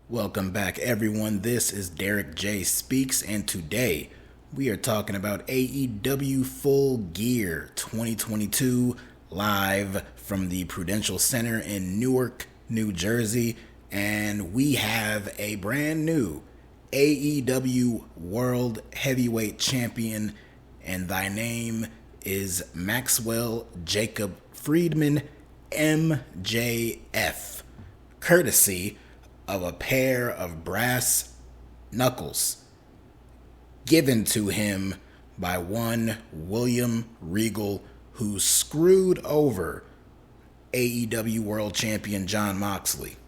Welcome back, everyone. This is DerekJ Speaks, and today we are talking about AEW Full Gear 2022 live from the Prudential Center in Newark, New Jersey. And we have a brand new AEW World Heavyweight Champion, and thy name is Maxwell Jacob Friedman, MJF, courtesy of a pair of brass knuckles given to him by one William Regal, who screwed over AEW World Champion Jon Moxley.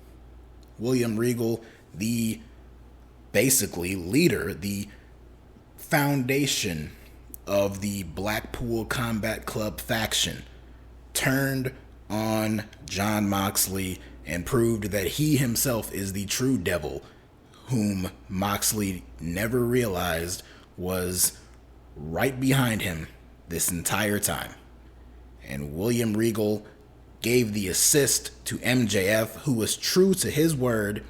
William Regal, the basically leader, the foundation of the Blackpool Combat Club faction, turned on Jon Moxley and proved that he himself is the true devil, whom Moxley never realized was right behind him this entire time. And William Regal gave the assist to MJF, who was true to his word.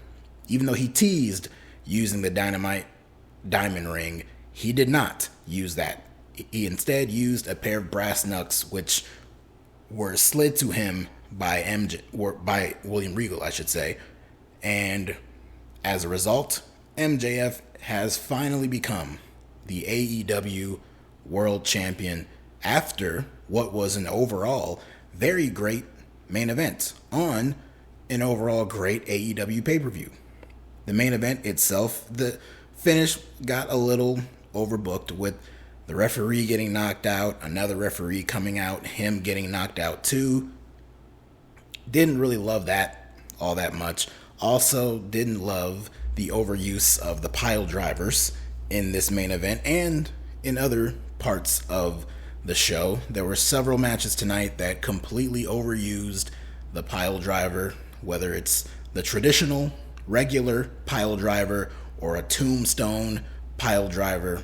Even though he teased using the diamond ring, he did not use that. He instead used a pair of brass knucks, which were slid to him by William Regal, I should say. And as a result, MJF has finally become the AEW World Champion after what was an overall very great main event on an overall great AEW pay-per-view. The main event itself, the finish got a little overbooked with the referee getting knocked out, another referee coming out, him getting knocked out too. Didn't really love that all that much. Also didn't love the overuse of the pile drivers in this main event and in other parts of the show. There were several matches tonight that completely overused the pile driver, whether it's the traditional regular pile driver or a tombstone pile driver.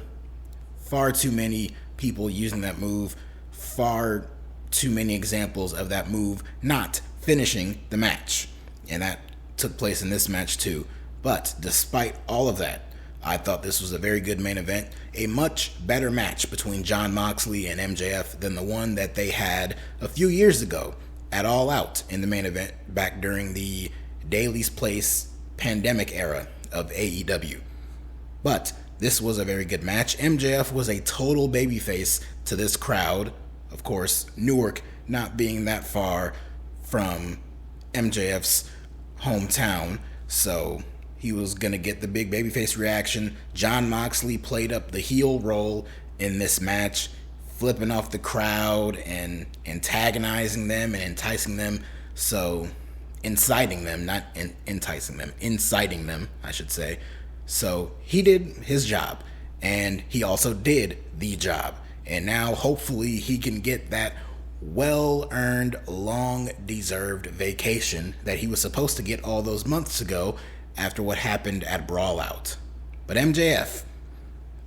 Far too many people using that move, far too many examples of that move not finishing the match. And that took place in this match too. But despite all of that, I thought this was a very good main event, a much better match between Jon Moxley and MJF than the one that they had a few years ago at All Out in the main event back during the Daily's Place pandemic era of AEW. But this was a very good match. MJF was a total babyface to this crowd. Of course, Newark not being that far from MJF's hometown, so he was going to get the big babyface reaction. Jon Moxley played up the heel role in this match, flipping off the crowd and antagonizing them and enticing them. So, inciting them, not enticing them, inciting them, I should say. So, he did his job, and he also did the job. And now, hopefully, he can get that well-earned, long-deserved vacation that he was supposed to get all those months ago after what happened at Brawl Out. But MJF,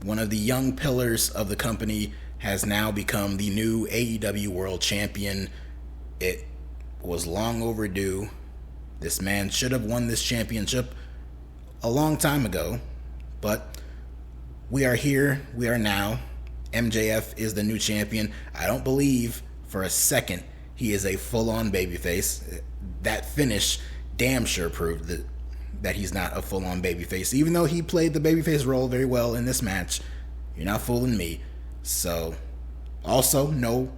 one of the young pillars of the company, has now become the new AEW World Champion. It was long overdue. This man should have won this championship a long time ago, but we are here, we are now. MJF is the new champion. I don't believe for a second he is a full-on babyface. That finish damn sure proved that he's not a full-on babyface, even though he played the babyface role very well in this match. You're not fooling me. So, also, no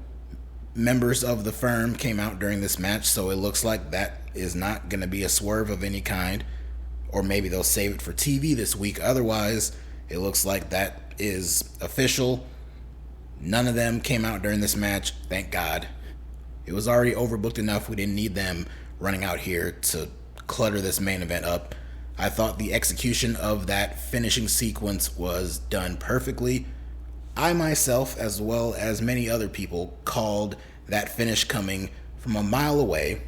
members of the firm came out during this match, so it looks like that is not going to be a swerve of any kind, or maybe they'll save it for TV this week. Otherwise, it looks like that is official. None of them came out during this match, thank God. It was already overbooked enough. We didn't need them running out here to clutter this main event up. I thought the execution of that finishing sequence was done perfectly. I myself, as well as many other people, called that finish coming from a mile away,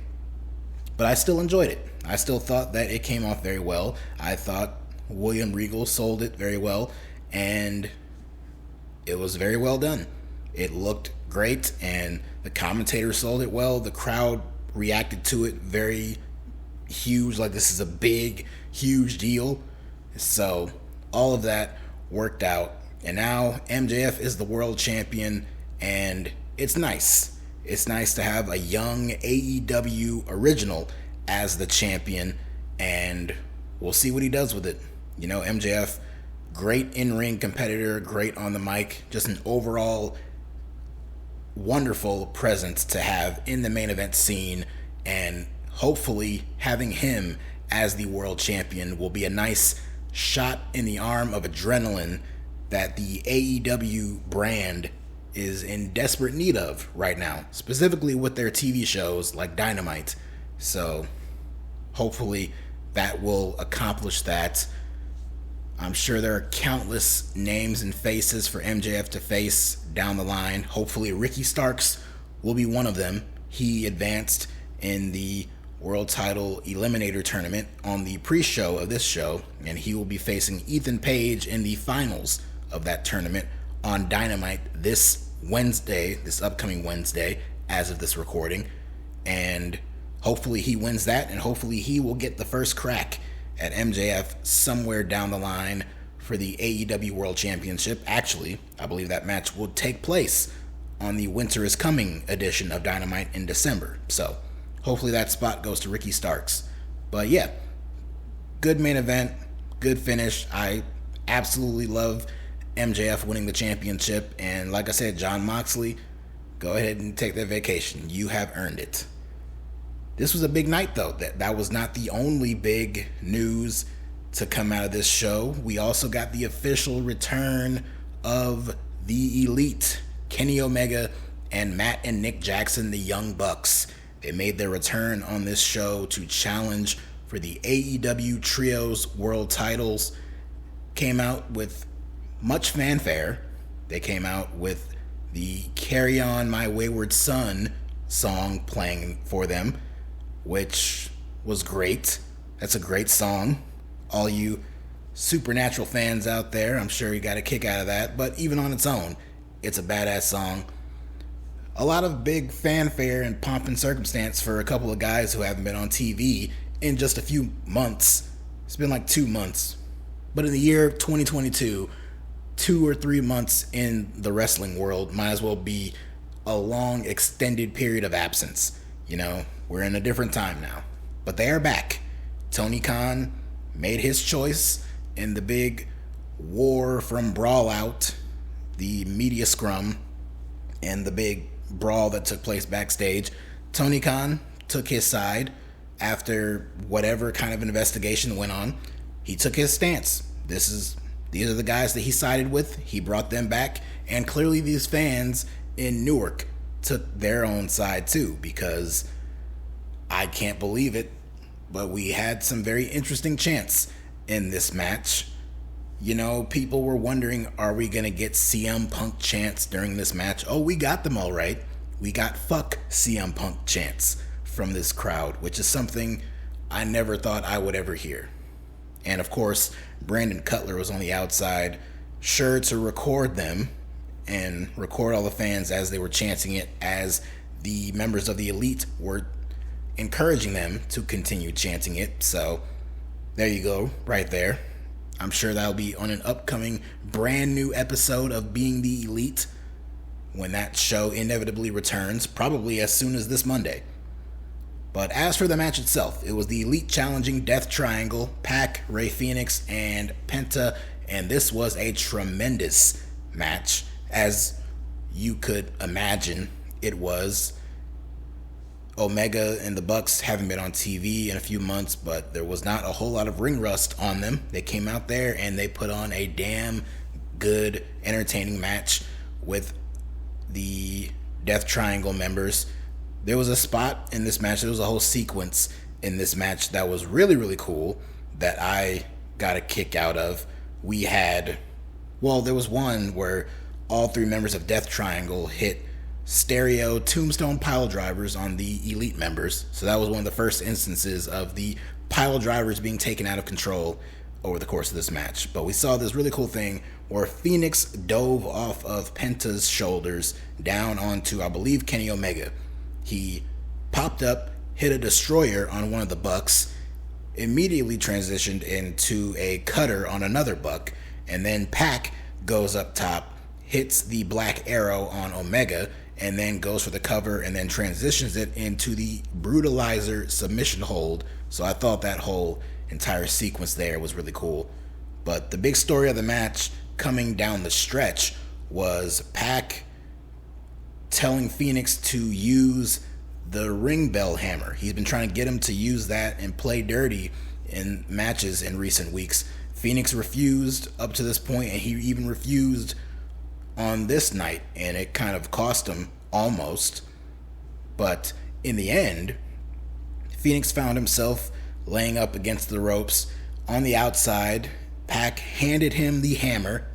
but I still enjoyed it. I still thought that it came off very well. I thought William Regal sold it very well, and it was very well done. It looked great, and the commentator sold it well. The crowd reacted to it very huge, like this is a big, huge deal. So all of that worked out. And now MJF is the world champion, and it's nice. It's nice to have a young AEW original as the champion, and we'll see what he does with it. You know, MJF, great in-ring competitor, great on the mic, just an overall wonderful presence to have in the main event scene, and hopefully having him as the world champion will be a nice shot in the arm of adrenaline that the AEW brand is in desperate need of right now, specifically with their TV shows like Dynamite. So hopefully that will accomplish that. I'm sure there are countless names and faces for MJF to face down the line. Hopefully Ricky Starks will be one of them. He advanced in the World Title Eliminator Tournament on the pre-show of this show, and he will be facing Ethan Page in the finals of that tournament on Dynamite this upcoming Wednesday, as of this recording. And hopefully he wins that, and hopefully he will get the first crack at MJF somewhere down the line for the AEW World Championship. Actually, I believe that match will take place on the Winter is Coming edition of Dynamite in December. So hopefully that spot goes to Ricky Starks. But yeah, good main event, good finish. I absolutely love MJF winning the championship. And like I said, Jon Moxley, go ahead and take that vacation. You have earned it. This was a big night, though. That was not the only big news to come out of this show. We also got the official return of the Elite, Kenny Omega and Matt and Nick Jackson, the Young Bucks. They made their return on this show to challenge for the AEW Trios World Titles. Came out with much fanfare. They came out with the Carry On My Wayward Son song playing for them, which was great. That's a great song. All you Supernatural fans out there, I'm sure you got a kick out of that. But even on its own, it's a badass song. A lot of big fanfare and pomp and circumstance for a couple of guys who haven't been on TV in just a few months. It's been like 2 months. But in the year 2022, 2 or 3 months in the wrestling world might as well be a long extended period of absence. You know, we're in a different time now. But they are back. Tony Khan made his choice in the big war from Brawl Out, the media scrum, and the big brawl that took place backstage. Tony Khan took his side after whatever kind of investigation went on. He took his stance. These are the guys that he sided with. He brought them back, and clearly these fans in Newark took their own side too, because I can't believe it, but we had some very interesting chants in this match. You know, people were wondering, are we going to get CM Punk chants during this match? Oh, we got them all right. We got fuck CM Punk chants from this crowd, which is something I never thought I would ever hear. And of course, Brandon Cutler was on the outside, sure to record them and record all the fans as they were chanting it, as the members of the Elite were encouraging them to continue chanting it. So there you go, right there. I'm sure that'll be on an upcoming brand new episode of Being the Elite when that show inevitably returns, probably as soon as this Monday. But as for the match itself, it was the Elite challenging Death Triangle, Pac, Rey Fenix, and Penta, and this was a tremendous match, as you could imagine it was. Omega and the Bucks haven't been on TV in a few months, but there was not a whole lot of ring rust on them. They came out there and they put on a damn good, entertaining match with the Death Triangle members. There was a spot in this match, there was a whole sequence in this match that was really, really cool that I got a kick out of. There was one where all 3 members of Death Triangle hit stereo tombstone pile drivers on the Elite members. So that was one of the first instances of the pile drivers being taken out of control over the course of this match. But we saw this really cool thing where Phoenix dove off of Penta's shoulders down onto, I believe, Kenny Omega. He popped up, hit a destroyer on one of the Bucks, immediately transitioned into a cutter on another Buck, and then Pac goes up top, hits the Black Arrow on Omega, and then goes for the cover and then transitions it into the Brutalizer submission hold. So I thought that whole entire sequence there was really cool. But the big story of the match coming down the stretch was Pac telling Fenix to use the ring bell hammer. He's been trying to get him to use that and play dirty in matches in recent weeks. Fenix refused up to this point, and he even refused on this night, and it kind of cost him almost. But in the end, Fenix found himself laying up against the ropes on the outside. Pac handed him the hammer,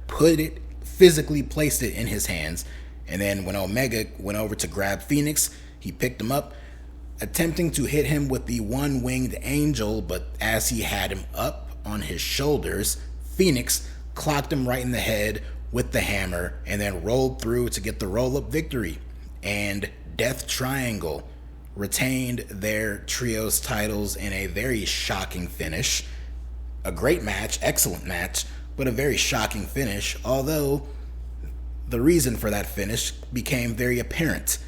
physically placed it in his hands, and then when Omega went over to grab Fenix, he picked him up, attempting to hit him with the one-winged angel, but as he had him up on his shoulders, Fenix clocked him right in the head with the hammer and then rolled through to get the roll-up victory. And Death Triangle retained their trios titles in a very shocking finish. A great match, excellent match, but a very shocking finish, although the reason for that finish became very apparent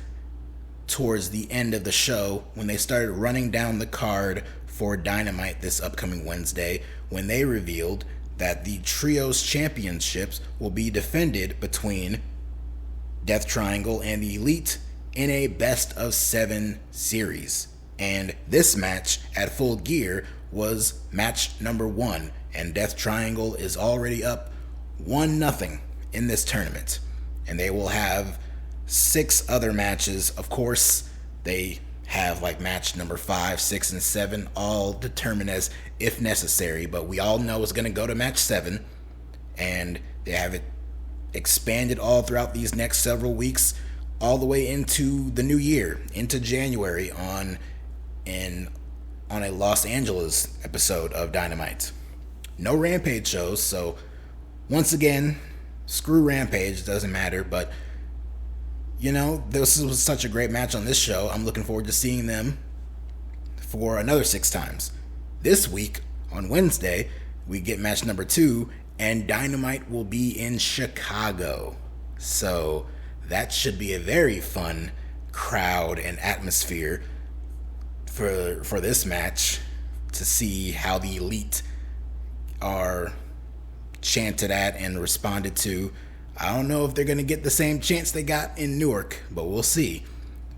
towards the end of the show when they started running down the card for Dynamite this upcoming Wednesday, when they revealed that the Trios Championships will be defended between Death Triangle and the Elite in a best-of-7 series. And this match at Full Gear was match number 1, and Death Triangle is already up 1-0 in this tournament. And they will have 6 other matches. Of course, they have like match number 5, 6, and 7 all determined as if necessary, but we all know it's going to go to match 7, and they have it expanded all throughout these next several weeks, all the way into the new year, into January on a Los Angeles episode of Dynamite. No Rampage shows, so once again, screw Rampage, doesn't matter, but you know, this was such a great match on this show. I'm looking forward to seeing them for another 6 times. This week, on Wednesday, we get match number 2, and Dynamite will be in Chicago. So that should be a very fun crowd and atmosphere for this match, to see how the Elite are chanted at and responded to. I don't know if they're going to get the same chance they got in Newark, but we'll see.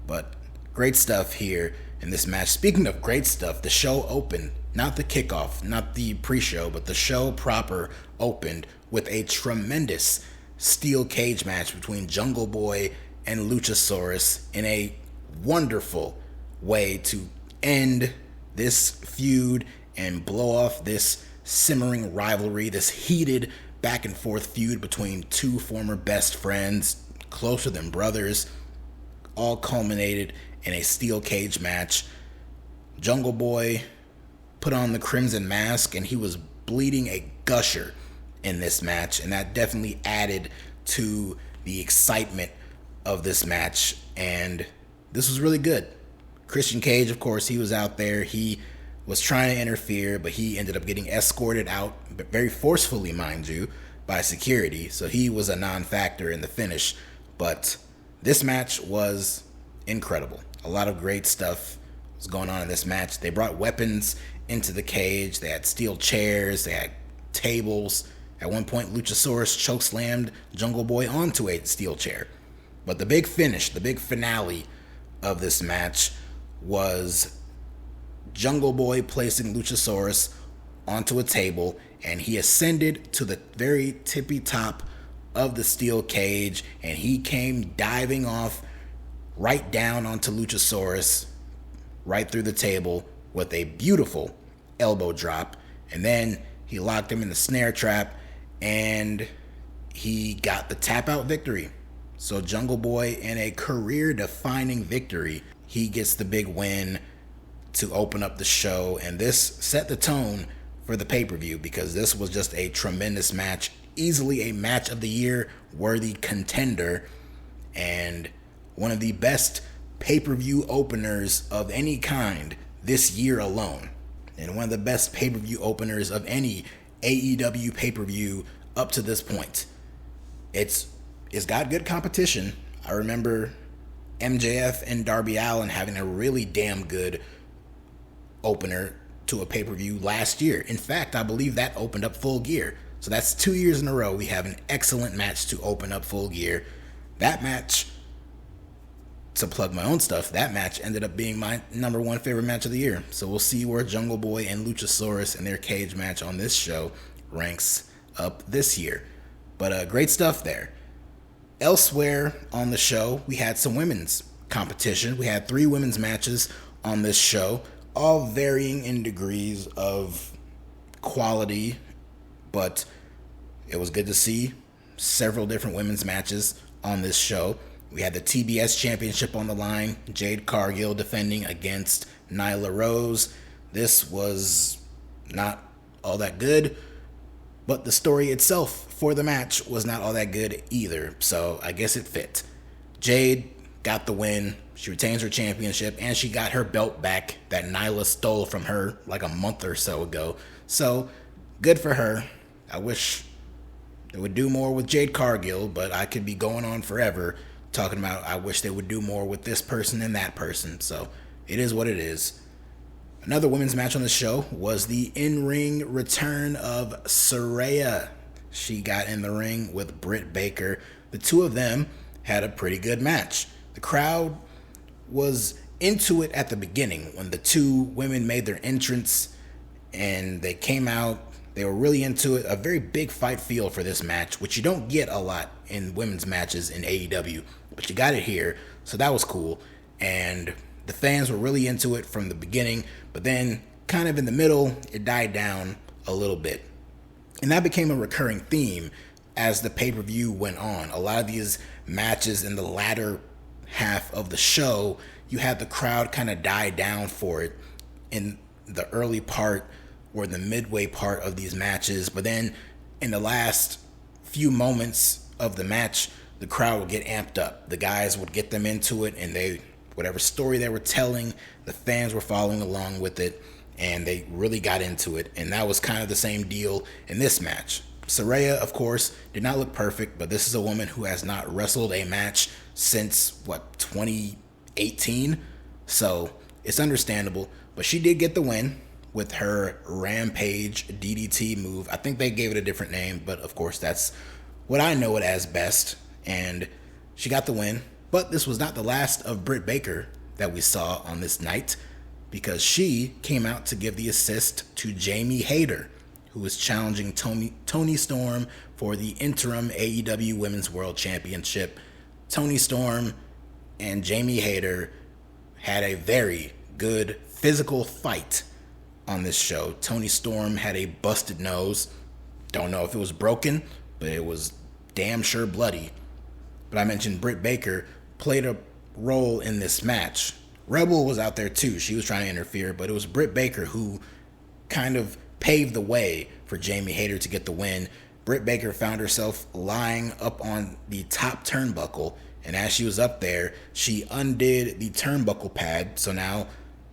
But great stuff here in this match. Speaking of great stuff, the show opened, not the kickoff, not the pre-show, but the show proper opened with a tremendous steel cage match between Jungle Boy and Luchasaurus in a wonderful way to end this feud and blow off this simmering rivalry, this heated back and forth feud between 2 former best friends, closer than brothers, all culminated in a steel cage match. Jungle Boy put on the crimson mask, and he was bleeding a gusher in this match, and that definitely added to the excitement of this match, and this was really good. Christian Cage, of course, he was out there. He was trying to interfere, but he ended up getting escorted out, but very forcefully, mind you, by security. So he was a non-factor in the finish. But this match was incredible. A lot of great stuff was going on in this match. They brought weapons into the cage. They had steel chairs. They had tables. At one point, Luchasaurus chokeslammed Jungle Boy onto a steel chair. But the big finish, the big finale of this match was Jungle Boy placing Luchasaurus onto a table, and he ascended to the very tippy top of the steel cage, and he came diving off right down onto Luchasaurus, right through the table with a beautiful elbow drop, and then he locked him in the snare trap, and he got the tap out victory. So Jungle Boy, in a career-defining victory, he gets the big win to open up the show, and this set the tone for the pay-per-view, because this was just a tremendous match, easily a match of the year worthy contender, and one of the best pay-per-view openers of any kind this year alone. and one of the best pay-per-view openers of any AEW pay-per-view up to this point. It's got good competition. I remember MJF and Darby Allin having a really damn good opener to a pay-per-view last year. In fact, I believe that opened up Full Gear. So that's 2 years in a row we have an excellent match to open up Full Gear. That match, to plug my own stuff, that match ended up being my number one favorite match of the year. So we'll see where Jungle Boy and Luchasaurus and their cage match on this show ranks up this year. But great stuff there. Elsewhere on the show, we had some women's competition. We had 3 women's matches on this show, all varying in degrees of quality, but it was good to see several different women's matches on this show. We had the TBS Championship on the line, Jade Cargill defending against Nyla Rose. This was not all that good, but the story itself for the match was not all that good either, so I guess it fit. Jade got the win. She retains her championship, and she got her belt back that Nyla stole from her like a month or so ago. So, good for her. I wish they would do more with Jade Cargill, but I could be going on forever talking about I wish they would do more with this person and that person. So, it is what it is. Another women's match on the show was the in-ring return of Saraya. She got in the ring with Britt Baker. The two of them had a pretty good match. The crowd was into it at the beginning when the two women made their entrance and they came out. They were really into it. A very big fight feel for this match, which you don't get a lot in women's matches in AEW, but you got it here, so that was cool. And the fans were really into it from the beginning, but then kind of in the middle, it died down a little bit. And that became a recurring theme as the pay-per-view went on. A lot of these matches in the latter half of the show, you had the crowd kind of die down for it in the early part or the midway part of these matches. But then in the last few moments of the match, the crowd would get amped up. The guys would get them into it, and whatever story they were telling, the fans were following along with it, and they really got into it. And that was kind of the same deal in this match. Saraya, of course, did not look perfect, but this is a woman who has not wrestled a match since, 2018? So it's understandable. But she did get the win with her Rampage DDT move. I think they gave it a different name, but of course that's what I know it as best. And she got the win. But this was not the last of Britt Baker that we saw on this night, because she came out to give the assist to Jamie Hayter, who was challenging Toni Storm for the Interim AEW Women's World Championship. Toni Storm and Jamie Hayter had a very good physical fight on this show. Toni Storm had a busted nose. Don't know if it was broken, but it was damn sure bloody. But I mentioned Britt Baker played a role in this match. Rebel was out there too. She was trying to interfere, but it was Britt Baker who kind of paved the way for Jamie Hayter to get the win. Britt Baker found herself lying up on the top turnbuckle, and as she was up there, she undid the turnbuckle pad, so now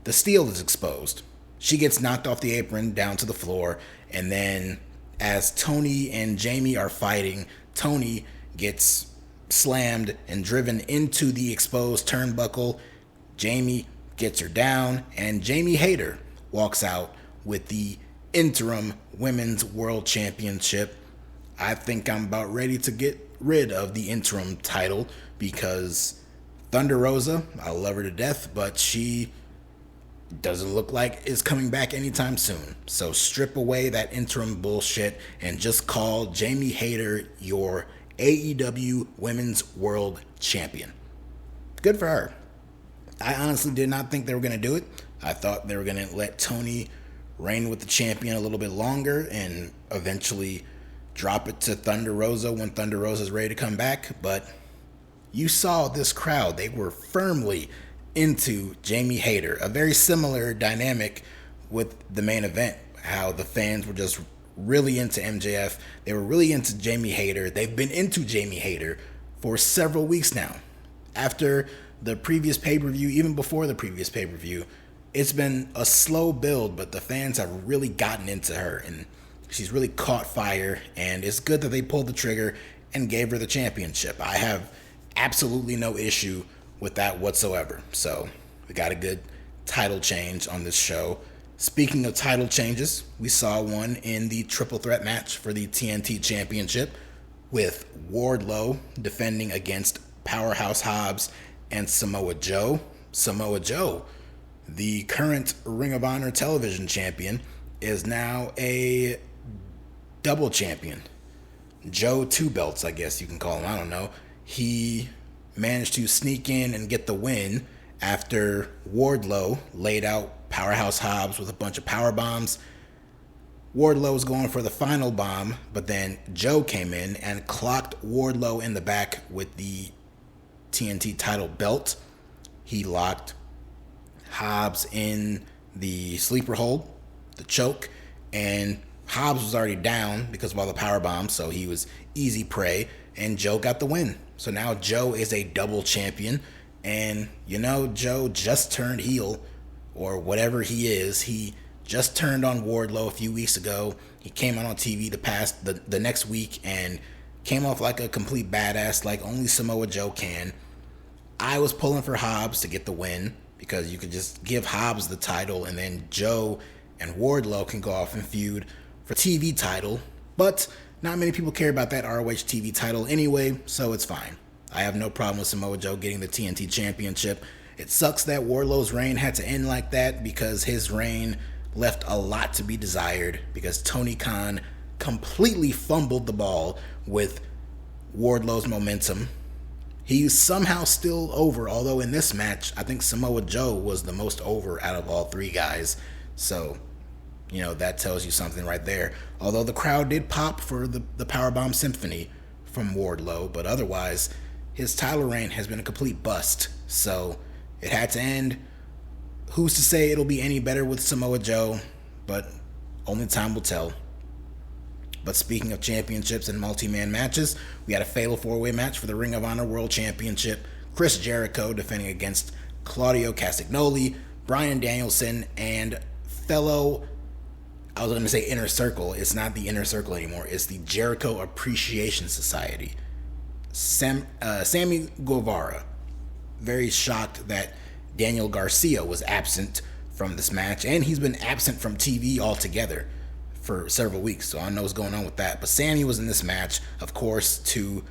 the steel is exposed. She gets knocked off the apron down to the floor, and then as Toni and Jamie are fighting, Toni gets slammed and driven into the exposed turnbuckle. Jamie gets her down, and Jamie Hayter walks out with the Interim Women's World Championship. I think I'm about ready to get rid of the Interim title because Thunder Rosa, I love her to death, but she doesn't look like is coming back anytime soon. So strip away that Interim bullshit and just call Jamie Hayter your AEW Women's World Champion. Good for her. I honestly did not think they were going to do it. I thought they were going to let Toni reign with the champion a little bit longer and eventually drop it to Thunder Rosa when Thunder Rosa is ready to come back. But you saw this crowd. They were firmly into Jamie Hayter. A very similar dynamic with the main event, how the fans were just really into MJF. They were really into Jamie Hayter. They've been into Jamie Hayter for several weeks now. After the previous pay-per-view, even before the previous pay-per-view, it's been a slow build, but the fans have really gotten into her, and she's really caught fire, and it's good that they pulled the trigger and gave her the championship. I have absolutely no issue with that whatsoever. So we got a good title change on this show. Speaking of title changes, we saw one in the triple threat match for the TNT Championship with Wardlow defending against Powerhouse Hobbs and Samoa Joe. Samoa Joe, the current Ring of Honor television champion, is now a double champion. Joe two belts, I guess you can call him. I don't know. He managed to sneak in and get the win after Wardlow laid out Powerhouse Hobbs with a bunch of power bombs. Wardlow was going for the final bomb, but then Joe came in and clocked Wardlow in the back with the TNT title belt. He locked Hobbs in the sleeper hold, the choke, and Hobbs was already down because of all the power bombs, so he was easy prey, and Joe got the win. So now Joe is a double champion, and Joe just turned heel, or whatever he is. He just turned on Wardlow a few weeks ago. He came out on TV the next week and came off like a complete badass, like only Samoa Joe can. I was pulling for Hobbs to get the win because you could just give Hobbs the title and then Joe and Wardlow can go off and feud for TV title. But not many people care about that ROH TV title anyway, so it's fine. I have no problem with Samoa Joe getting the TNT Championship. It sucks that Wardlow's reign had to end like that because his reign left a lot to be desired because Tony Khan completely fumbled the ball with Wardlow's momentum. He's somehow still over, although in this match, I think Samoa Joe was the most over out of all three guys. So, that tells you something right there. Although the crowd did pop for the Powerbomb Symphony from Wardlow, but otherwise, his title reign has been a complete bust. So, it had to end. Who's to say it'll be any better with Samoa Joe? But only time will tell. But speaking of championships and multi-man matches, we had a fatal four-way match for the Ring of Honor World Championship. Chris Jericho defending against Claudio Castagnoli, Bryan Danielson, and fellow, I was going to say Inner Circle. It's not the Inner Circle anymore. It's the Jericho Appreciation Society. Sammy Guevara. Very shocked that Daniel Garcia was absent from this match, and he's been absent from TV altogether for several weeks, so I don't know what's going on with that. But Sammy was in this match, of course, to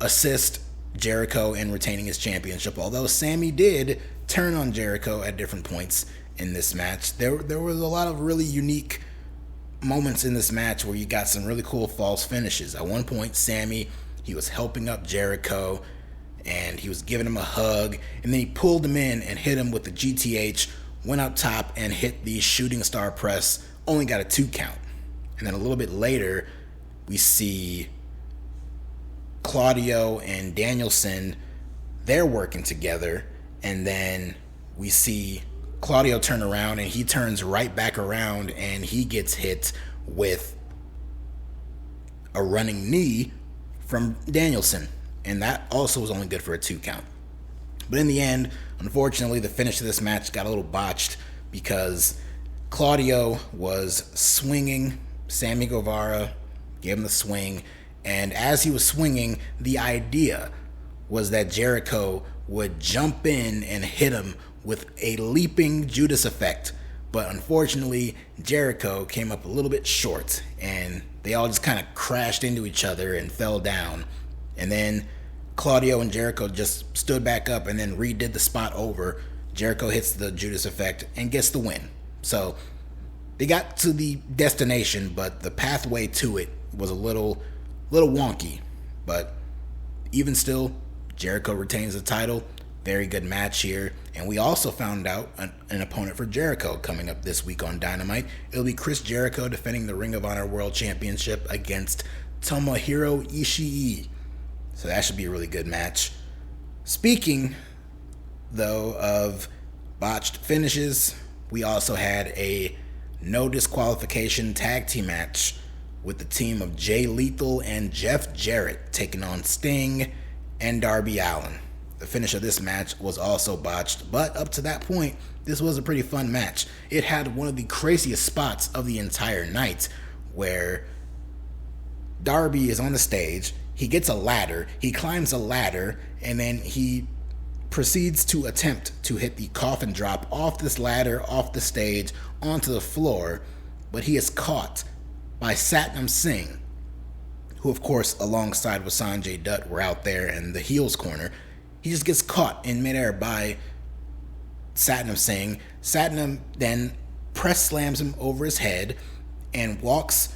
assist Jericho in retaining his championship, although Sammy did turn on Jericho at different points in this match. There was a lot of really unique moments in this match where you got some really cool false finishes. At one point, Sammy, he was helping up Jericho, and he was giving him a hug, and then he pulled him in and hit him with the GTH, went up top and hit the shooting star press, only got a 2 count. And then a little bit later, we see Claudio and Danielson, they're working together, and then we see Claudio turn around, and he turns right back around, and he gets hit with a running knee from Danielson, and that also was only good for a 2 count. But in the end, unfortunately, the finish of this match got a little botched because Claudio was swinging. Sammy Guevara gave him the swing, and as he was swinging, the idea was that Jericho would jump in and hit him with a leaping Judas effect. But unfortunately, Jericho came up a little bit short, and they all just kind of crashed into each other and fell down. And then Claudio and Jericho just stood back up and then redid the spot over. Jericho hits the Judas effect and gets the win. So they got to the destination, but the pathway to it was a little wonky. But even still, Jericho retains the title. Very good match here. And we also found out an opponent for Jericho coming up this week on Dynamite. It'll be Chris Jericho defending the Ring of Honor World Championship against Tomohiro Ishii. So that should be a really good match. Speaking, though, of botched finishes, we also had a no disqualification tag team match with the team of Jay Lethal and Jeff Jarrett taking on Sting and Darby Allin. The finish of this match was also botched, but up to that point, this was a pretty fun match. It had one of the craziest spots of the entire night, where Darby is on the stage, he gets a ladder, he climbs a ladder, and then he proceeds to attempt to hit the coffin drop off this ladder, off the stage, onto the floor, but he is caught by Satnam Singh, who of course alongside with Sanjay Dutt were out there in the heels corner. He just gets caught in midair by Satnam Singh. Satnam then press slams him over his head and walks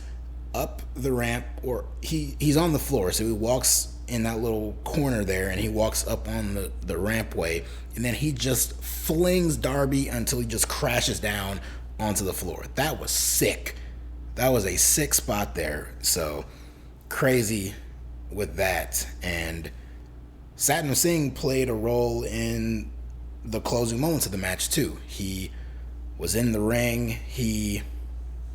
up the ramp, or he's on the floor, so he walks in that little corner there and he walks up on the rampway, and then he just flings Darby until he just crashes down onto the floor. That was sick. That was a sick spot there. So crazy with that. And Satnam Singh played a role in the closing moments of the match too. He was in the ring, he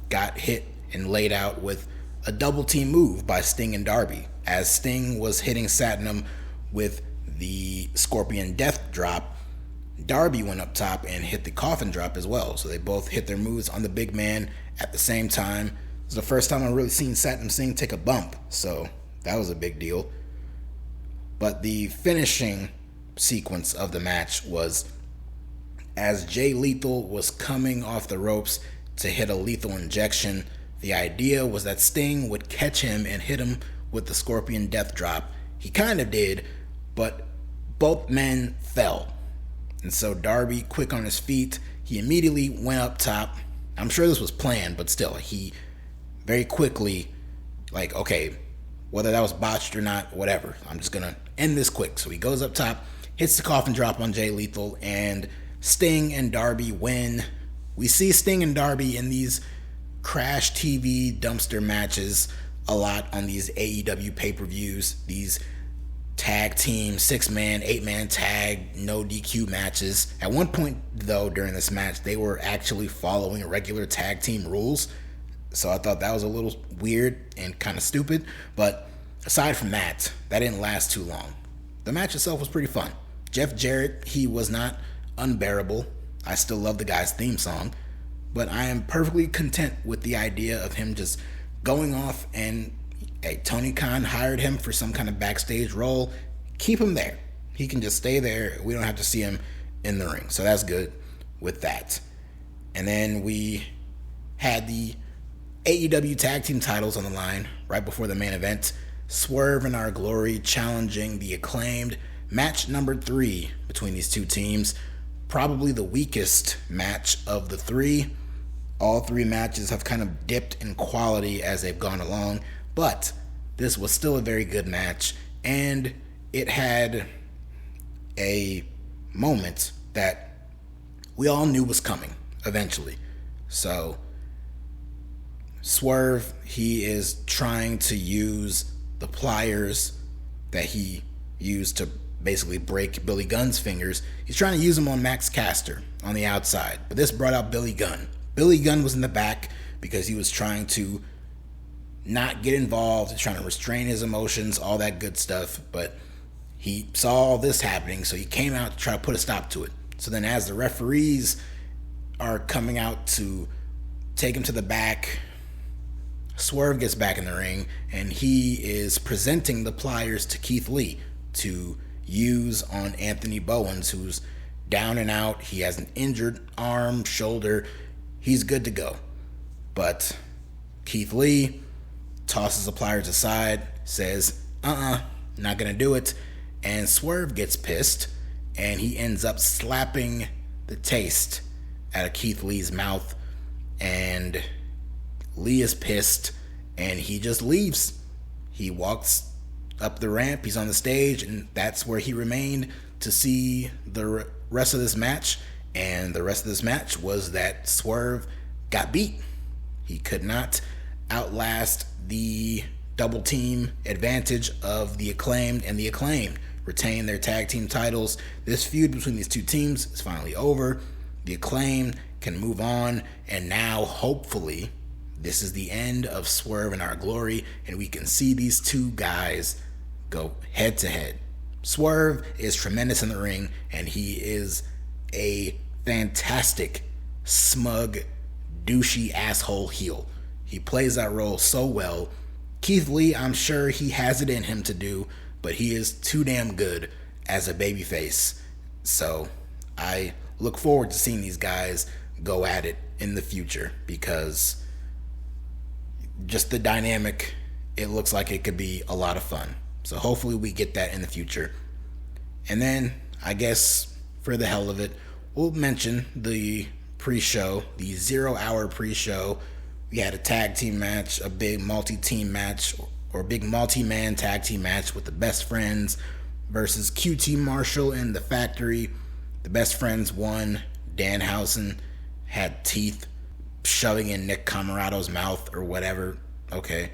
got hit and laid out with a double team move by Sting and Darby. As Sting was hitting Satnam with the Scorpion Death Drop, Darby went up top and hit the Coffin Drop as well. So they both hit their moves on the big man at the same time. It was the first time I've really seen Satnam Singh take a bump, so that was a big deal. But the finishing sequence of the match was as Jay Lethal was coming off the ropes to hit a lethal injection. The idea was that Sting would catch him and hit him with the Scorpion Death Drop. He kind of did, but both men fell. And so Darby, quick on his feet, he immediately went up top. I'm sure this was planned, but still, he very quickly, like, okay, whether that was botched or not, whatever, I'm just going to end this quick. So he goes up top, hits the Coffin Drop on Jay Lethal, and Sting and Darby win. We see Sting and Darby in these Crash TV dumpster matches a lot on these AEW pay-per-views, these tag team, 6-man, 8-man tag, no DQ matches. At one point, though, during this match, they were actually following regular tag team rules. So I thought that was a little weird and kind of stupid. But aside from that, that didn't last too long. The match itself was pretty fun. Jeff Jarrett, he was not unbearable. I still love the guy's theme song. But I am perfectly content with the idea of him just going off, and Tony Khan hired him for some kind of backstage role. Keep him there. He can just stay there. We don't have to see him in the ring. So that's good with that. And then we had the AEW tag team titles on the line right before the main event. Swerve and Our Glory challenging the Acclaimed. Match number 3 between these two teams. Probably the weakest match of the 3. All 3 matches have kind of dipped in quality as they've gone along, but this was still a very good match, and it had a moment that we all knew was coming eventually. So Swerve, he is trying to use the pliers that he used to basically break Billy Gunn's fingers. He's trying to use them on Max Caster on the outside, but this brought out Billy Gunn. Billy Gunn was in the back because he was trying to not get involved, trying to restrain his emotions, all that good stuff. But he saw all this happening, so he came out to try to put a stop to it. So then as the referees are coming out to take him to the back, Swerve gets back in the ring, and he is presenting the pliers to Keith Lee to use on Anthony Bowens, who's down and out. He has an injured arm, shoulder. He's good to go. But Keith Lee tosses the pliers aside, says, not gonna do it. And Swerve gets pissed, and he ends up slapping the taste out of Keith Lee's mouth. And Lee is pissed, and he just leaves. He walks up the ramp, he's on the stage, and that's where he remained to see the rest of this match. And the rest of this match was that Swerve got beat. He could not outlast the double team advantage of the Acclaimed, and the Acclaimed retain their tag team titles. This feud between these two teams is finally over. The Acclaimed can move on, and now hopefully this is the end of Swerve and Our Glory, and we can see these two guys go head to head Swerve is tremendous in the ring, and he is a fantastic, smug, douchey asshole heel. He plays that role so well. Keith Lee, I'm sure he has it in him to do, but he is too damn good as a babyface. So I look forward to seeing these guys go at it in the future, because just the dynamic, it looks like it could be a lot of fun. So hopefully we get that in the future. And then, I guess, for the hell of it, we'll mention the pre-show, the 0 hour pre-show. We had a tag team match, a big multi-team match, or a big multi-man tag team match with the Best Friends versus QT Marshall and the Factory. The Best Friends won. Danhausen had teeth shoving in Nick Camarado's mouth or whatever. Okay.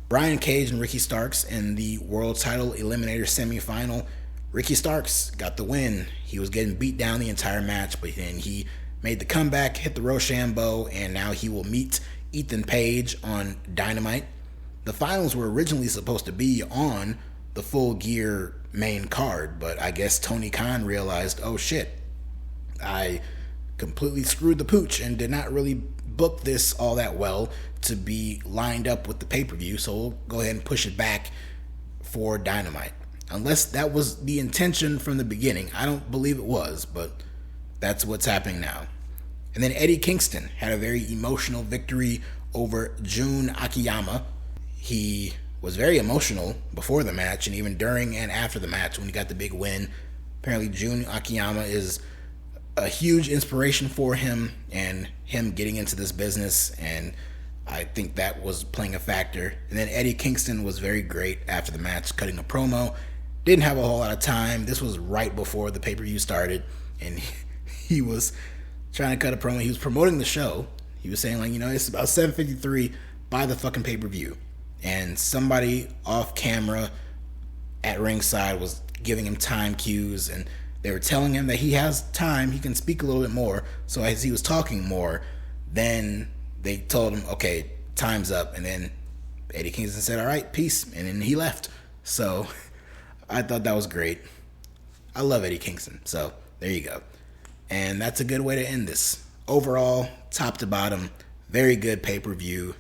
Brian Cage and Ricky Starks in the world title eliminator semifinal. Ricky Starks got the win. He was getting beat down the entire match, but then he made the comeback, hit the Rochambeau, and now he will meet Ethan Page on Dynamite. The finals were originally supposed to be on the Full Gear main card, but I guess Tony Khan realized, oh shit, I completely screwed the pooch and did not really book this all that well to be lined up with the pay-per-view, so we'll go ahead and push it back for Dynamite. Unless that was the intention from the beginning. I don't believe it was, but that's what's happening now. And then Eddie Kingston had a very emotional victory over Jun Akiyama. He was very emotional before the match and even during and after the match when he got the big win. Apparently Jun Akiyama is a huge inspiration for him and him getting into this business, and I think that was playing a factor. And then Eddie Kingston was very great after the match, cutting a promo. Didn't have a whole lot of time. This was right before the pay-per-view started, and he was trying to cut a promo. He was promoting the show. He was saying, like, you know, it's about 7:53, buy the fucking pay-per-view. And somebody off camera at ringside was giving him time cues, and they were telling him that he has time, he can speak a little bit more. So as he was talking more, then they told him, okay, time's up. And then Eddie Kingston said, all right, peace. And then he left. So I thought that was great. I love Eddie Kingston. So there you go. And that's a good way to end this. Overall, top to bottom, very good pay-per-view.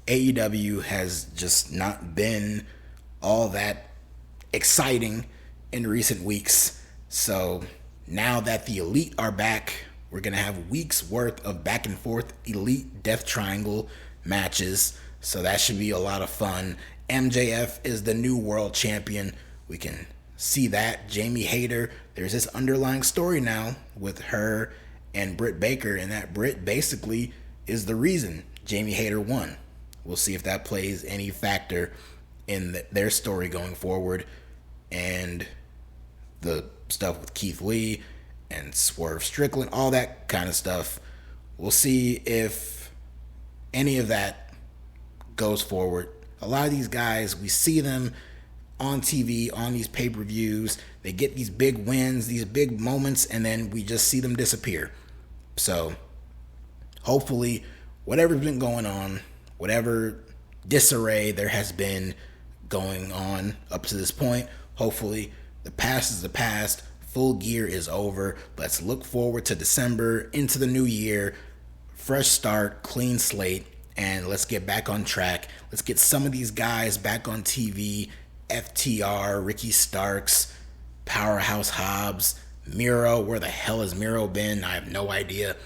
AEW has just not been all that exciting in recent weeks. So now that the Elite are back, we're going to have weeks worth of back and forth Elite Death Triangle matches. So that should be a lot of fun. MJF is the new world champion. We can see that. Jamie Hayter, there's this underlying story now with her and Britt Baker, and that Britt basically is the reason Jamie Hayter won. We'll see if that plays any factor in their story going forward. And the stuff with Keith Lee and Swerve Strickland, all that kind of stuff. We'll see if any of that goes forward. A lot of these guys, we see them on TV, on these pay-per-views. They get these big wins, these big moments, and then we just see them disappear. So hopefully whatever's been going on, whatever disarray there has been going on up to this point, hopefully the past is the past. Full Gear is over. Let's look forward to December, into the new year. Fresh start, clean slate, and let's get back on track. Let's get some of these guys back on TV. FTR, Ricky Starks, Powerhouse Hobbs, Miro. Where the hell has Miro been? I have no idea.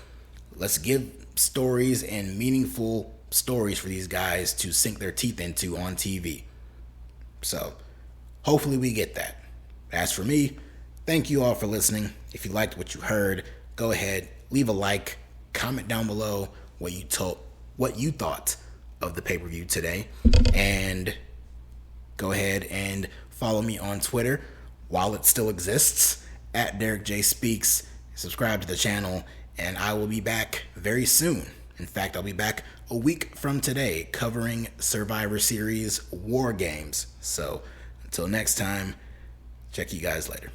Let's give stories and meaningful stories for these guys to sink their teeth into on TV. So hopefully we get that. As for me, thank you all for listening. If you liked what you heard, go ahead, leave a like, comment down below what you thought of the pay-per-view today, and go ahead and follow me on Twitter while it still exists at DerekJ Speaks. Subscribe to the channel, and I will be back very soon. In fact, I'll be back a week from today covering Survivor Series War Games. So until next time, check you guys later.